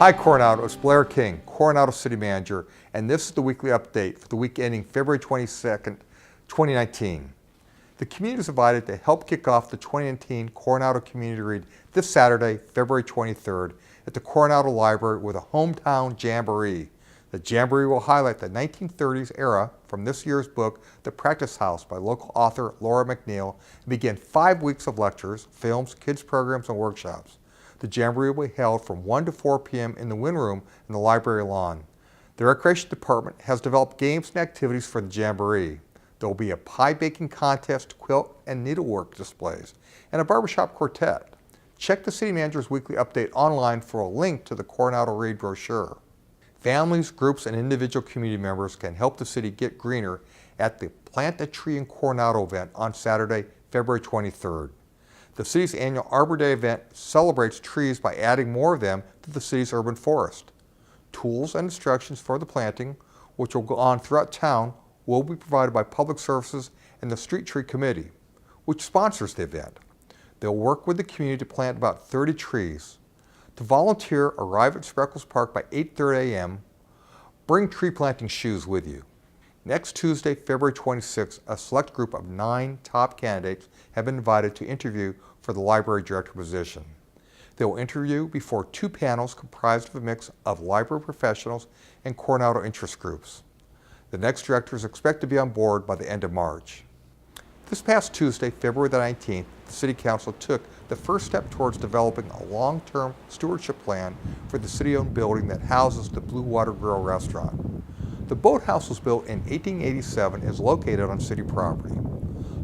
Hi Coronado, it's Blair King, Coronado City Manager, and this is the weekly update for the week ending February 22nd, 2019. The community is invited to help kick off the 2019 Coronado Community Read this Saturday, February 23rd, at the Coronado Library with a Hometown Jamboree. The Jamboree will highlight the 1930s era from this year's book, The Practice House by local author Laura McNeil, and begin 5 weeks of lectures, films, kids programs, and workshops. The Jamboree will be held from 1 to 4 p.m. in the Wynn Room in the library lawn. The Recreation Department has developed games and activities for the Jamboree. There will be a pie baking contest, quilt and needlework displays, and a barbershop quartet. Check the City Manager's weekly update online for a link to the Coronado Read brochure. Families, groups, and individual community members can help the city get greener at the Plant a Tree in Coronado event on Saturday, February 23rd. The city's annual Arbor Day event celebrates trees by adding more of them to the city's urban forest. Tools and instructions for the planting, which will go on throughout town, will be provided by Public Services and the Street Tree Committee, which sponsors the event. They'll work with the community to plant about 30 trees. To volunteer, arrive at Spreckles Park by 8:30 a.m. Bring tree planting shoes with you. Next Tuesday, February 26th, a select group of 9 top candidates have been invited to interview for the library director position. They will interview before 2 panels comprised of a mix of library professionals and Coronado interest groups. The next director is expected to be on board by the end of March. This past Tuesday, February the 19th, the City Council took the first step towards developing a long-term stewardship plan for the city-owned building that houses the Blue Water Grill restaurant. The boathouse was built in 1887 and is located on city property.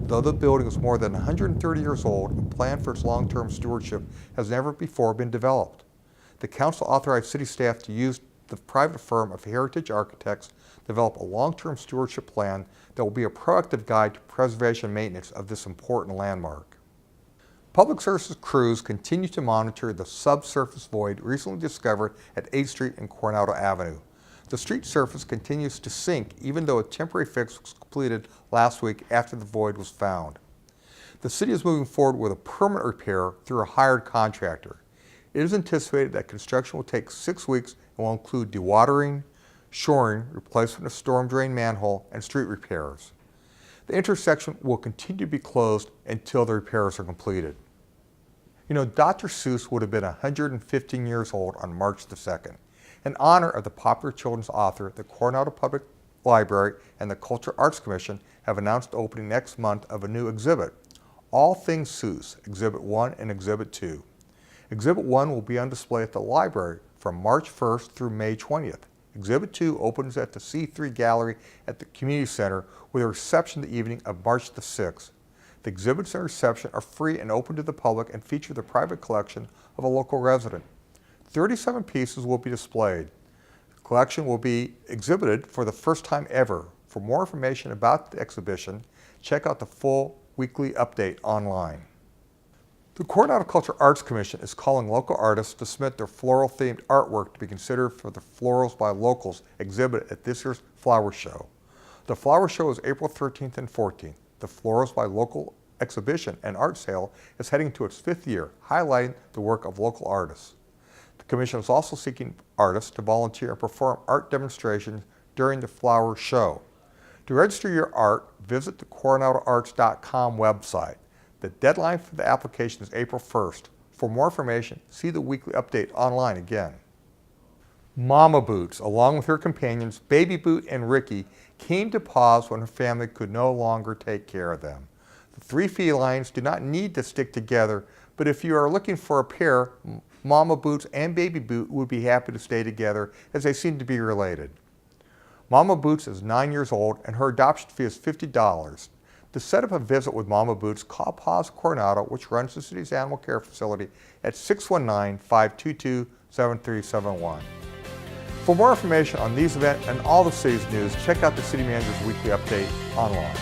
Though the building is more than 130 years old, a plan for its long-term stewardship has never before been developed. The council authorized city staff to use the private firm of Heritage Architects to develop a long-term stewardship plan that will be a proactive guide to preservation and maintenance of this important landmark. Public Services crews continue to monitor the subsurface void recently discovered at 8th Street and Coronado Avenue. The street surface continues to sink even though a temporary fix was completed last week after the void was found. The city is moving forward with a permanent repair through a hired contractor. It is anticipated that construction will take 6 weeks and will include dewatering, shoring, replacement of storm drain manhole, and street repairs. The intersection will continue to be closed until the repairs are completed. You know, Dr. Seuss would have been 115 years old on March the 2nd. In honor of the popular children's author, the Coronado Public Library and the Cultural Arts Commission have announced the opening next month of a new exhibit, All Things Seuss, Exhibit 1 and Exhibit 2. Exhibit 1 will be on display at the library from March 1st through May 20th. Exhibit 2 opens at the C3 Gallery at the Community Center with a reception the evening of March the 6th. The exhibits and reception are free and open to the public and feature the private collection of a local resident. 37 pieces will be displayed. The collection will be exhibited for the first time ever. For more information about the exhibition, check out the full weekly update online. The Coronado Cultural Arts Commission is calling local artists to submit their floral-themed artwork to be considered for the Florals by Locals exhibit at this year's Flower Show. The Flower Show is April 13th and 14th. The Florals by Local exhibition and art sale is heading to its 5th year, highlighting the work of local artists. The Commission is also seeking artists to volunteer and perform art demonstrations during the Flower Show. To register your art, visit the coronadoarts.com website. The deadline for the application is April 1st. For more information, see the weekly update online again. Momma Boots, along with her companions, Baby Boot and Ricky, came to pause when her family could no longer take care of them. The 3 felines do not need to stick together, but if you are looking for a pair, Momma Boots and Baby Boot would be happy to stay together as they seem to be related. Momma Boots is 9 years old and her adoption fee is $50. To set up a visit with Momma Boots, call Paws Coronado, which runs the city's animal care facility, at 619-522-7371. For more information on these events and all the city's news, check out the City Manager's weekly update online.